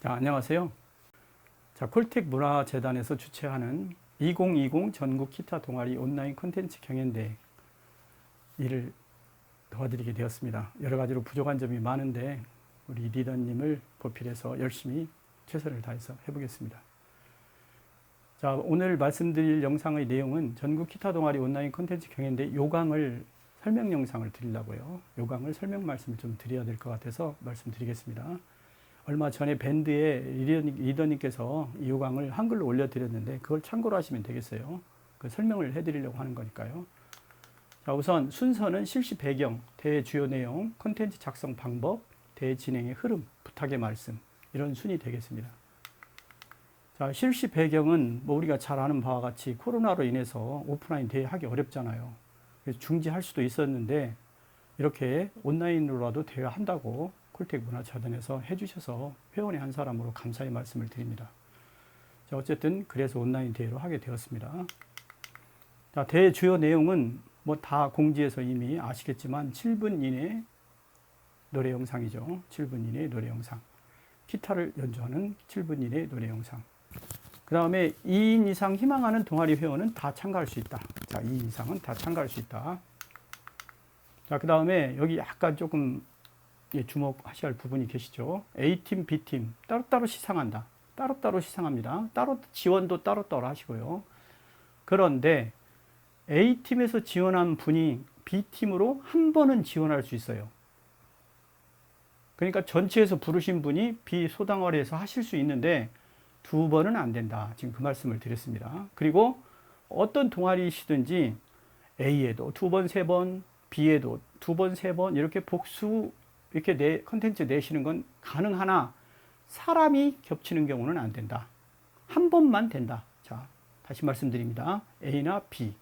자, 안녕하세요. 자, 콜텍 문화재단에서 주최하는 2020 전국 기타 동아리 온라인 콘텐츠 경연대회 일을 도와드리게 되었습니다. 여러 가지로 부족한 점이 많은데 우리 리더님을 보필해서 열심히 최선을 다해서 해보겠습니다. 자, 오늘 말씀드릴 영상의 내용은 전국 기타 동아리 온라인 콘텐츠 경연대회 요강을 설명 영상을 드리려고요. 요강을 설명 말씀을 좀 드려야 될 것 같아서 말씀드리겠습니다. 얼마 전에 밴드의 리더님께서 이 요강을 한글로 올려드렸는데 그걸 참고로 하시면 되겠어요. 그 설명을 해드리려고 하는 거니까요. 자, 우선 순서는 실시 배경, 대회 주요 내용, 콘텐츠 작성 방법, 대회 진행의 흐름, 부탁의 말씀 이런 순이 되겠습니다. 자, 실시 배경은 뭐 우리가 잘 아는 바와 같이 코로나로 인해서 오프라인 대회 하기 어렵잖아요. 그래서 중지할 수도 있었는데 이렇게 온라인으로라도 대회 한다고 콜텍 문화재단에서 해주셔서 회원의 한 사람으로 감사의 말씀을 드립니다. 자, 어쨌든 그래서 온라인 대회로 하게 되었습니다. 자, 대회 주요 내용은 뭐 다 공지에서 이미 아시겠지만 7분 이내 노래 영상이죠. 7분 이내 노래 영상. 기타를 연주하는 7분 이내 노래 영상. 그 다음에 2인 이상 희망하는 동아리 회원은 다 참가할 수 있다. 자, 2인 이상은 다 참가할 수 있다. 자, 그 다음에 여기 약간 조금 주목하셔야 할 부분이 계시죠. A팀, B팀 따로따로 시상한다. 따로따로 시상합니다. 따로 지원도 따로따로 하시고요. 그런데 A팀에서 지원한 분이 B팀으로 한 번은 지원할 수 있어요. 그러니까 전체에서 부르신 분이 B 소당어리에서 하실 수 있는데 두 번은 안 된다. 지금 그 말씀을 드렸습니다. 그리고 어떤 동아리시든지 A에도 두 번, 세 번, B에도 두 번, 세 번 이렇게 복수 이렇게 컨텐츠 내시는 건 가능하나 사람이 겹치는 경우는 안 된다. 한 번만 된다. 자, 다시 말씀드립니다. A나 B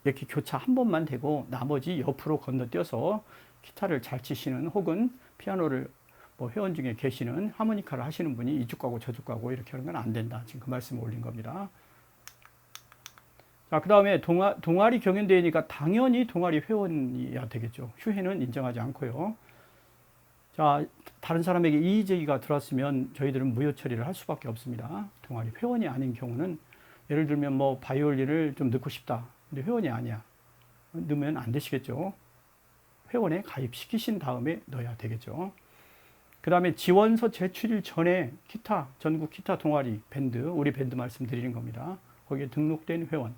이렇게 교차 한 번만 되고 나머지 옆으로 건너뛰어서 기타를 잘 치시는 혹은 피아노를 뭐 회원 중에 계시는 하모니카를 하시는 분이 이쪽 가고 저쪽 가고 이렇게 하는 건 안 된다. 지금 그 말씀을 올린 겁니다. 자, 그 다음에 동아리 경연대회니까 당연히 동아리 회원이어야 되겠죠. 휴회는 인정하지 않고요. 자, 다른 사람에게 이의 제기가 들어왔으면 저희들은 무효 처리를 할 수밖에 없습니다. 동아리 회원이 아닌 경우는 예를 들면 뭐 바이올린을 좀 넣고 싶다. 근데 회원이 아니야. 넣으면 안 되시겠죠. 회원에 가입시키신 다음에 넣어야 되겠죠. 그 다음에 지원서 제출일 전에 기타, 전국 기타 동아리 밴드, 우리 밴드 말씀드리는 겁니다. 거기에 등록된 회원.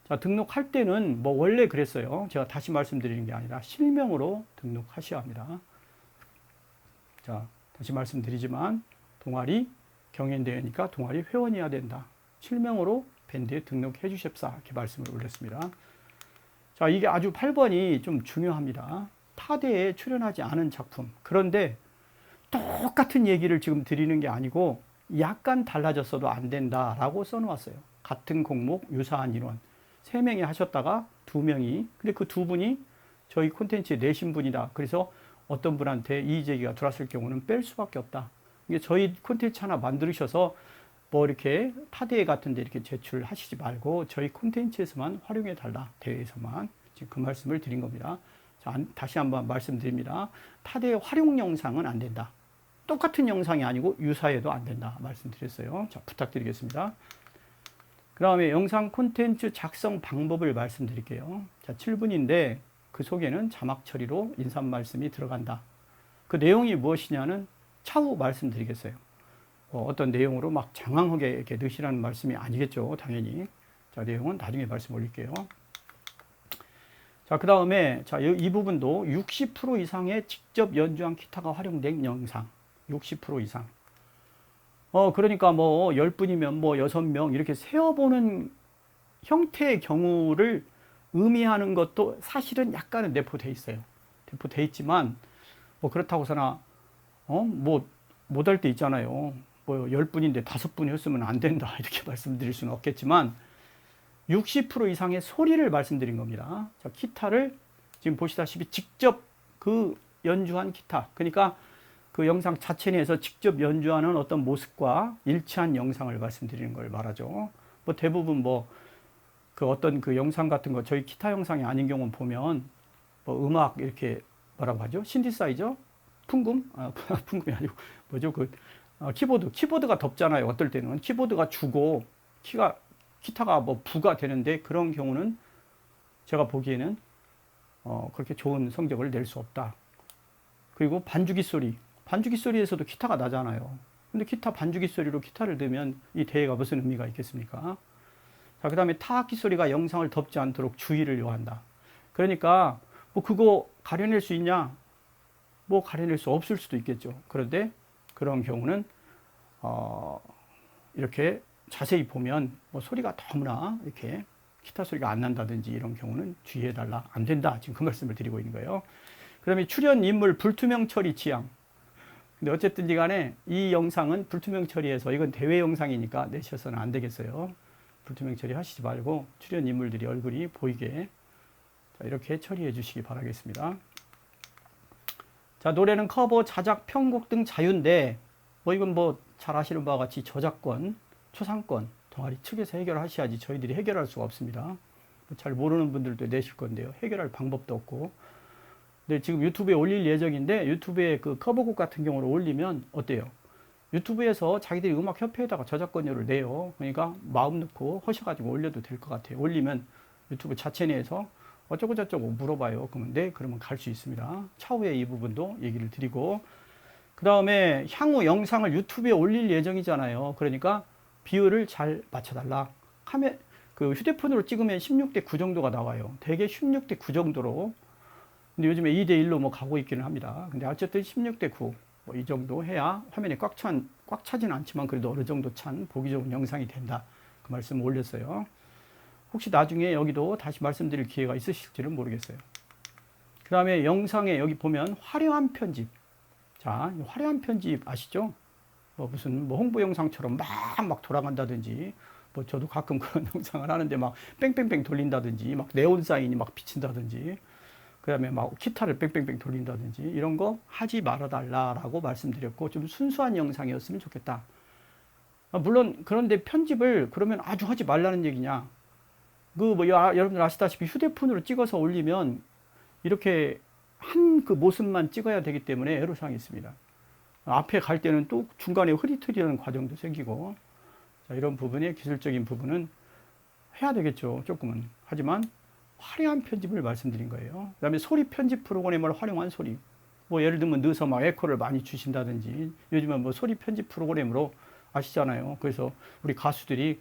자, 등록할 때는 뭐 원래 그랬어요. 제가 다시 말씀드리는 게 아니라 실명으로 등록하셔야 합니다. 자, 다시 말씀드리지만 동아리 경연대회니까 동아리 회원이어야 된다. 실명으로 밴드에 등록해 주십사. 이렇게 말씀을 올렸습니다. 자, 이게 아주 8번이 좀 중요합니다. 타대에 출연하지 않은 작품. 그런데 똑같은 얘기를 지금 드리는 게 아니고 약간 달라졌어도 안 된다라고 써놓았어요. 같은 공목, 유사한 인원. 3명이 하셨다가 2명이, 근데 그 2분이 저희 콘텐츠에 내신 분이다. 그래서 어떤 분한테 이의 제기가 들어왔을 경우는 뺄 수밖에 없다. 이게 저희 콘텐츠 하나 만들으셔서 뭐 이렇게 타대회 같은 데 이렇게 제출하시지 말고 저희 콘텐츠에서만 활용해 달라. 대회에서만. 지금 그 말씀을 드린 겁니다. 자, 다시 한번 말씀드립니다. 타대회 활용 영상은 안 된다. 똑같은 영상이 아니고 유사해도 안 된다. 말씀드렸어요. 자, 부탁드리겠습니다. 그 다음에 영상 콘텐츠 작성 방법을 말씀드릴게요. 자, 7분인데 그 속에는 자막 처리로 인사 말씀이 들어간다. 그 내용이 무엇이냐는 차후 말씀드리겠어요. 어떤 내용으로 막 장황하게 이렇게 넣으시라는 말씀이 아니겠죠. 당연히. 자, 내용은 나중에 말씀 올릴게요. 자, 그 다음에 자, 이 부분도 60% 이상의 직접 연주한 기타가 활용된 영상. 60% 이상. 그러니까 뭐 10분이면 뭐 6명 이렇게 세어보는 형태의 경우를 의미하는 것도 사실은 약간은 내포되어 있어요. 내포되어 있지만 뭐 그렇다고서나 뭐 못할 때 있잖아요. 뭐 10분인데 5분이 했으면 안 된다 이렇게 말씀드릴 수는 없겠지만 60% 이상의 소리를 말씀드린 겁니다. 자, 기타를 지금 보시다시피 직접 그 연주한 기타, 그러니까 그 영상 자체 내에서 직접 연주하는 어떤 모습과 일치한 영상을 말씀드리는 걸 말하죠. 뭐 대부분 뭐 그 어떤 그 영상 같은 거 저희 기타 영상이 아닌 경우는 보면 뭐 음악 이렇게 뭐라고 하죠? 신디사이저? 풍금? 풍금이 아니고 뭐죠? 그 키보드가 덥잖아요. 어떨 때는 키보드가 주고 기타가 뭐 부가 되는데 그런 경우는 제가 보기에는 그렇게 좋은 성적을 낼 수 없다. 그리고 반주기 소리에서도 기타가 나잖아요. 근데 기타 반주기 소리로 기타를 들면 이 대회가 무슨 의미가 있겠습니까? 자, 그 다음에 타악기 소리가 영상을 덮지 않도록 주의를 요한다. 그러니까 뭐 그거 가려낼 수 있냐? 뭐 가려낼 수 없을 수도 있겠죠. 그런데 그런 경우는 이렇게 자세히 보면 뭐 소리가 너무나 이렇게 기타 소리가 안 난다든지 이런 경우는 주의해달라. 안 된다. 지금 그 말씀을 드리고 있는 거예요. 그 다음에 출연 인물 불투명 처리 지향. 근데 어쨌든지 간에 이 영상은 불투명 처리해서 이건 대회 영상이니까 내셔서는 안 되겠어요. 불투명 처리 하시지 말고 출연 인물들이 얼굴이 보이게 자, 이렇게 처리해 주시기 바라겠습니다. 자, 노래는 커버, 자작, 편곡 등 자유인데 뭐 이건 뭐 잘 아시는 바와 같이 저작권, 초상권 동아리 측에서 해결하셔야지 저희들이 해결할 수가 없습니다. 잘 모르는 분들도 내실 건데요. 해결할 방법도 없고. 근데 지금 유튜브에 올릴 예정인데 유튜브에 그 커버곡 같은 경우를 올리면 어때요? 유튜브에서 자기들이 음악협회에다가 저작권료를 내요. 그러니까 마음 놓고 하셔가지고 올려도 될 것 같아요. 올리면 유튜브 자체 내에서 어쩌고 저쩌고 물어봐요. 그러면 네, 그러면 갈 수 있습니다. 차후에 이 부분도 얘기를 드리고 그 다음에 향후 영상을 유튜브에 올릴 예정이잖아요. 그러니까 비율을 잘 맞춰달라. 그 휴대폰으로 찍으면 16대 9 정도가 나와요. 대개 16대 9 정도로. 근데 요즘에 2대 1로 뭐 가고 있기는 합니다. 근데 어쨌든 16대 9. 뭐 이 정도 해야 화면이 꽉 차진 않지만 그래도 어느 정도 찬 보기 좋은 영상이 된다. 그 말씀 올렸어요. 혹시 나중에 여기도 다시 말씀드릴 기회가 있으실지는 모르겠어요. 그 다음에 영상에 여기 보면 화려한 편집. 자, 화려한 편집 아시죠? 뭐 무슨 뭐 홍보 영상처럼 막 돌아간다든지, 뭐 저도 가끔 그런 영상을 하는데 막 뺑뺑뺑 돌린다든지, 막 네온 사인이 막 비친다든지, 그 다음에 막 기타를 뺑뺑뺑 돌린다든지, 이런 거 하지 말아달라라고 말씀드렸고, 좀 순수한 영상이었으면 좋겠다. 물론, 그런데 편집을 그러면 아주 하지 말라는 얘기냐? 여러분들 아시다시피 휴대폰으로 찍어서 올리면 이렇게 한 그 모습만 찍어야 되기 때문에 애로사항이 있습니다. 앞에 갈 때는 또 중간에 흐리트리하는 과정도 생기고, 자, 이런 부분의 기술적인 부분은 해야 되겠죠. 조금은. 하지만 화려한 편집을 말씀드린 거예요. 그 다음에 소리 편집 프로그램을 활용한 소리. 뭐 예를 들면 넣어서 막 에코를 많이 주신다든지, 요즘은 뭐 소리 편집 프로그램으로 아시잖아요. 그래서 우리 가수들이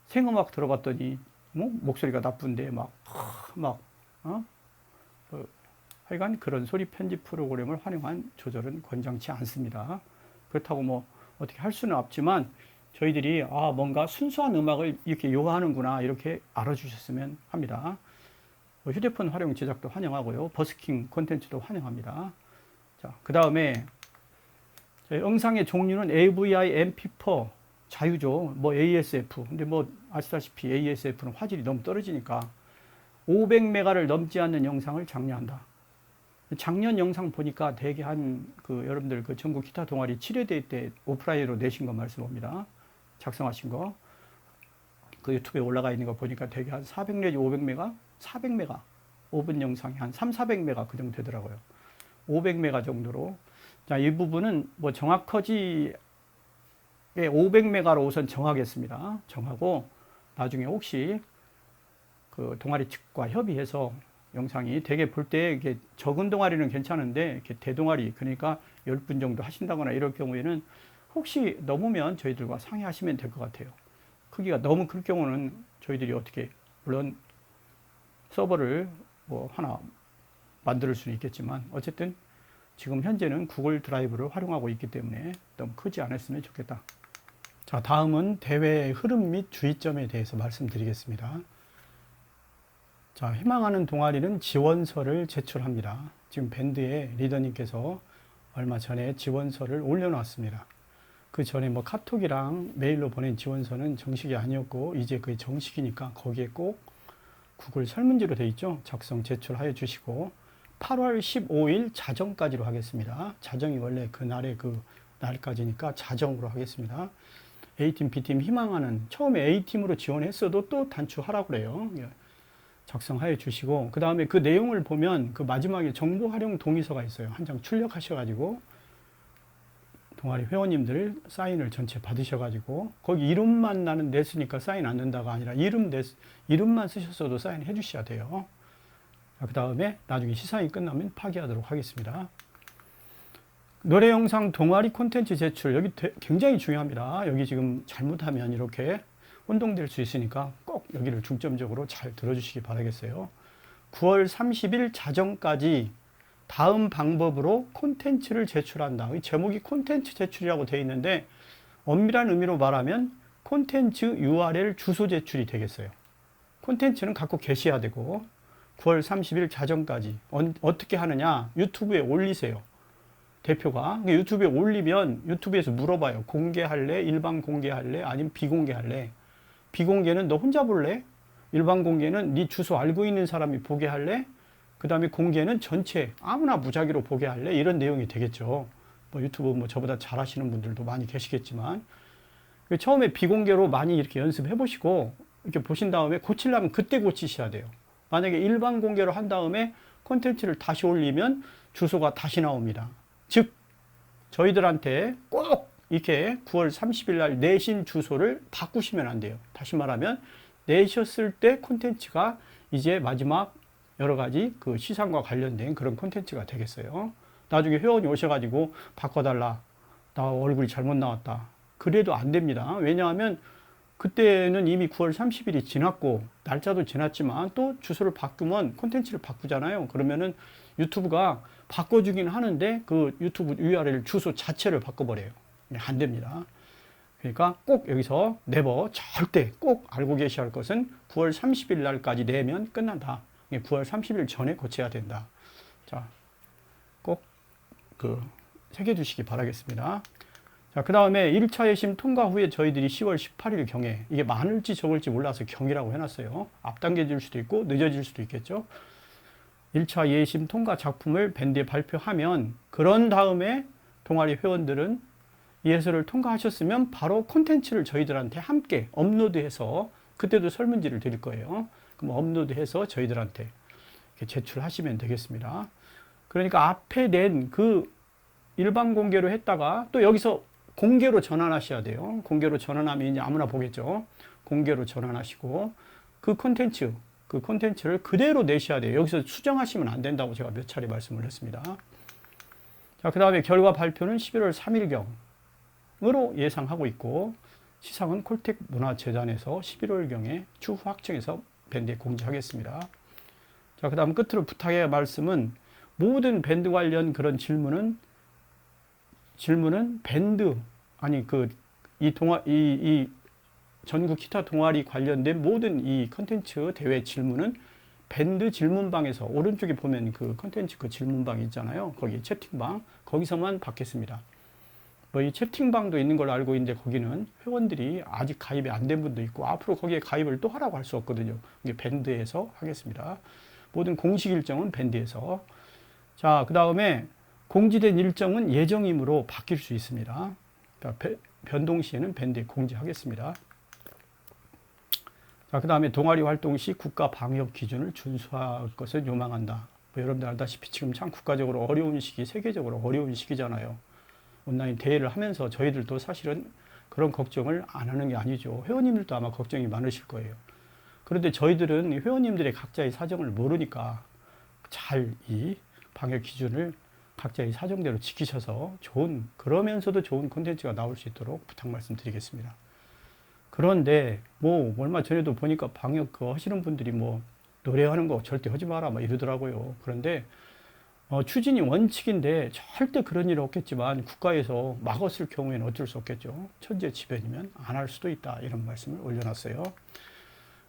생음악 들어봤더니 뭐 목소리가 나쁜데 하여간 그런 소리 편집 프로그램을 활용한 조절은 권장치 않습니다. 그렇다고 뭐 어떻게 할 수는 없지만 저희들이 뭔가 순수한 음악을 이렇게 요하는구나 이렇게 알아주셨으면 합니다. 휴대폰 활용 제작도 환영하고요. 버스킹 콘텐츠도 환영합니다. 자, 그 다음에 영상의 종류는 AVI, MP4 자유죠. 뭐 ASF. 근데 뭐 아시다시피 ASF는 화질이 너무 떨어지니까 500메가를 넘지 않는 영상을 장려한다. 작년 영상 보니까 대개 여러분들 그 전국 기타 동아리 7회대 때 오프라인으로 내신 거 말씀 옵니다. 작성하신 거. 그 유튜브에 올라가 있는 거 보니까 대개 한 400 내지 500메가? 400메가. 5분 영상이 한 300-400메가 그 정도 되더라고요. 500메가 정도로. 자, 이 부분은 뭐 정확하지 500메가로 우선 정하겠습니다. 정하고 나중에 혹시 그 동아리 측과 협의해서 영상이 되게 볼 때 이렇게 적은 동아리는 괜찮은데 이렇게 대동아리 그러니까 10분 정도 하신다거나 이럴 경우에는 혹시 넘으면 저희들과 상의하시면 될 것 같아요. 크기가 너무 클 경우는 저희들이 어떻게 물론 서버를 뭐 하나 만들 수는 있겠지만 어쨌든 지금 현재는 구글 드라이브를 활용하고 있기 때문에 너무 크지 않았으면 좋겠다. 자, 다음은 대회의 흐름 및 주의점에 대해서 말씀드리겠습니다. 자, 희망하는 동아리는 지원서를 제출합니다. 지금 밴드의 리더님께서 얼마 전에 지원서를 올려놨습니다. 그 전에 뭐 카톡이랑 메일로 보낸 지원서는 정식이 아니었고 이제 그게 정식이니까 거기에 꼭 구글 설문지로 되어 있죠. 작성 제출하여 주시고 8월 15일 자정까지로 하겠습니다. 자정이 원래 그날의 그 날까지니까 자정으로 하겠습니다. A팀, B팀 희망하는 처음에 A팀으로 지원했어도 또 단추하라고 그래요. 작성하여 주시고 그 다음에 그 내용을 보면 그 마지막에 정보 활용 동의서가 있어요. 한 장 출력하셔가지고 동아리 회원님들 사인을 전체 받으셔가지고 거기 이름만 나는 냈으니까 사인 안 된다가 아니라 이름만 쓰셨어도 사인 해주셔야 돼요. 그 다음에 나중에 시상이 끝나면 파기하도록 하겠습니다. 노래 영상 동아리 콘텐츠 제출 여기 굉장히 중요합니다. 여기 지금 잘못하면 이렇게 혼동될 수 있으니까 꼭 여기를 중점적으로 잘 들어주시기 바라겠어요. 9월 30일 자정까지 다음 방법으로 콘텐츠를 제출한다. 제목이 콘텐츠 제출이라고 되어 있는데 엄밀한 의미로 말하면 콘텐츠 URL 주소 제출이 되겠어요. 콘텐츠는 갖고 계셔야 되고 9월 30일 자정까지 어떻게 하느냐, 유튜브에 올리세요. 대표가 유튜브에 올리면 유튜브에서 물어봐요. 공개할래? 일반 공개할래? 아니면 비공개할래? 비공개는 너 혼자 볼래? 일반 공개는 네 주소 알고 있는 사람이 보게 할래? 그 다음에 공개는 전체 아무나 무작위로 보게 할래? 이런 내용이 되겠죠. 뭐 유튜브 뭐 저보다 잘하시는 분들도 많이 계시겠지만 처음에 비공개로 많이 이렇게 연습해 보시고 이렇게 보신 다음에 고치려면 그때 고치셔야 돼요. 만약에 일반 공개로 한 다음에 콘텐츠를 다시 올리면 주소가 다시 나옵니다. 즉 저희들한테 꼭 이렇게 9월 30일 날 내신 주소를 바꾸시면 안 돼요. 다시 말하면 내셨을 때 콘텐츠가 이제 마지막 여러 가지 그 시상과 관련된 그런 콘텐츠가 되겠어요. 나중에 회원이 오셔가지고 바꿔달라. 나 얼굴이 잘못 나왔다. 그래도 안 됩니다. 왜냐하면 그때는 이미 9월 30일이 지났고 날짜도 지났지만 또 주소를 바꾸면 콘텐츠를 바꾸잖아요. 그러면은 유튜브가 바꿔주긴 하는데 그 유튜브 URL 주소 자체를 바꿔버려요. 안 됩니다. 그러니까 꼭 여기서 네버 절대 꼭 알고 계셔야 할 것은 9월 30일 날까지 내면 끝난다. 9월 30일 전에 고쳐야 된다. 자, 꼭 새겨주시기 바라겠습니다. 자, 그 다음에 1차 예심 통과 후에 저희들이 10월 18일 경에 이게 많을지 적을지 몰라서 경이라고 해놨어요. 앞당겨질 수도 있고 늦어질 수도 있겠죠. 1차 예심 통과 작품을 밴드에 발표하면 그런 다음에 동아리 회원들은 예설을 통과하셨으면 바로 콘텐츠를 저희들한테 함께 업로드해서 그때도 설문지를 드릴 거예요. 그럼 업로드해서 저희들한테 이렇게 제출하시면 되겠습니다. 그러니까 앞에 낸 그 일반 공개로 했다가 또 여기서 공개로 전환하셔야 돼요. 공개로 전환하면 이제 아무나 보겠죠. 공개로 전환하시고 그 콘텐츠를 그대로 내셔야 돼요. 여기서 수정하시면 안 된다고 제가 몇 차례 말씀을 했습니다. 자, 그 다음에 결과 발표는 11월 3일경으로 예상하고 있고 시상은 콜텍 문화재단에서 11월경에 추후 확정해서 밴드에 공지하겠습니다. 자, 그 다음 끝으로 부탁의 말씀은 모든 밴드 관련 그런 질문은 밴드 아니 이 전국 기타 동아리 관련된 모든 이 컨텐츠 대회 질문은 밴드 질문방에서 오른쪽에 보면 그 컨텐츠 그 질문방 있잖아요. 거기 채팅방 거기서만 받겠습니다. 뭐 이 채팅방도 있는 걸로 알고 있는데 거기는 회원들이 아직 가입이 안 된 분도 있고 앞으로 거기에 가입을 또 하라고 할 수 없거든요. 이게 밴드에서 하겠습니다. 모든 공식 일정은 밴드에서. 자, 그 다음에 공지된 일정은 예정이므로 바뀔 수 있습니다. 그러니까 변동 시에는 밴드에 공지하겠습니다. 자, 그 다음에 동아리 활동 시 국가 방역 기준을 준수할 것을 요망한다. 뭐 여러분들 알다시피 지금 참 국가적으로 어려운 시기, 세계적으로 어려운 시기잖아요. 온라인 대회를 하면서 저희들도 사실은 그런 걱정을 안 하는 게 아니죠. 회원님들도 아마 걱정이 많으실 거예요. 그런데 저희들은 회원님들의 각자의 사정을 모르니까 잘 이 방역 기준을 각자의 사정대로 지키셔서 그러면서도 좋은 콘텐츠가 나올 수 있도록 부탁 말씀드리겠습니다. 그런데 뭐 얼마 전에도 보니까 방역 하시는 분들이 뭐 노래하는 거 절대 하지 마라 막 이러더라고요. 그런데 추진이 원칙인데 절대 그런 일 없겠지만 국가에서 막았을 경우에는 어쩔 수 없겠죠. 천재지변이면 안 할 수도 있다 이런 말씀을 올려놨어요.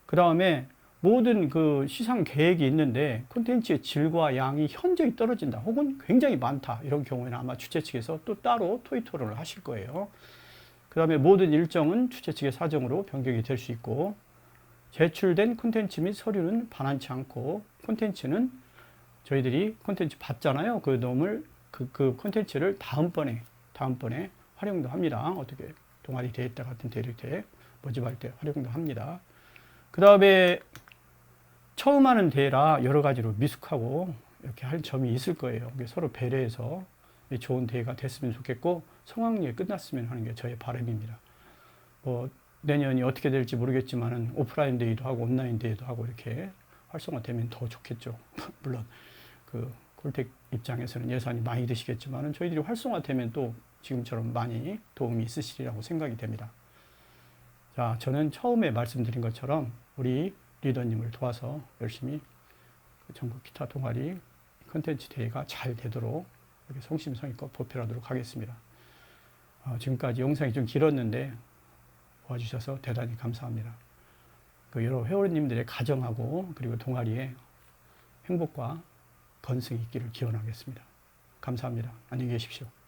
그 다음에 모든 그 시상 계획이 있는데 콘텐츠의 질과 양이 현저히 떨어진다 혹은 굉장히 많다 이런 경우에는 아마 주최 측에서 또 따로 토의 토론을 하실 거예요. 그 다음에 모든 일정은 주최 측의 사정으로 변경이 될 수 있고 제출된 콘텐츠 및 서류는 반환치 않고 콘텐츠는 저희들이 콘텐츠 받잖아요. 그 놈을 그 콘텐츠를 다음번에 활용도 합니다. 어떻게 동아리 대회 때 같은 대회 때 모집할 때 활용도 합니다. 그 다음에 처음 하는 대회라 여러 가지로 미숙하고 이렇게 할 점이 있을 거예요. 서로 배려해서 좋은 대회가 됐으면 좋겠고 성황리에 끝났으면 하는 게 저의 바람입니다. 내년이 어떻게 될지 모르겠지만은 오프라인 데이도 하고 온라인 데이도 하고 이렇게 활성화되면 더 좋겠죠. 물론 그 콜텍 입장에서는 예산이 많이 드시겠지만은 저희들이 활성화되면 또 지금처럼 많이 도움이 있으시리라고 생각이 됩니다. 자, 저는 처음에 말씀드린 것처럼 우리 리더님을 도와서 열심히 전국 기타 동아리 컨텐츠 대회가 잘 되도록 이렇게 성심성의껏 보필하도록 하겠습니다. 지금까지 영상이 좀 길었는데 도와주셔서 대단히 감사합니다. 여러 회원님들의 가정하고 그리고 동아리에 행복과 건승이 있기를 기원하겠습니다. 감사합니다. 안녕히 계십시오.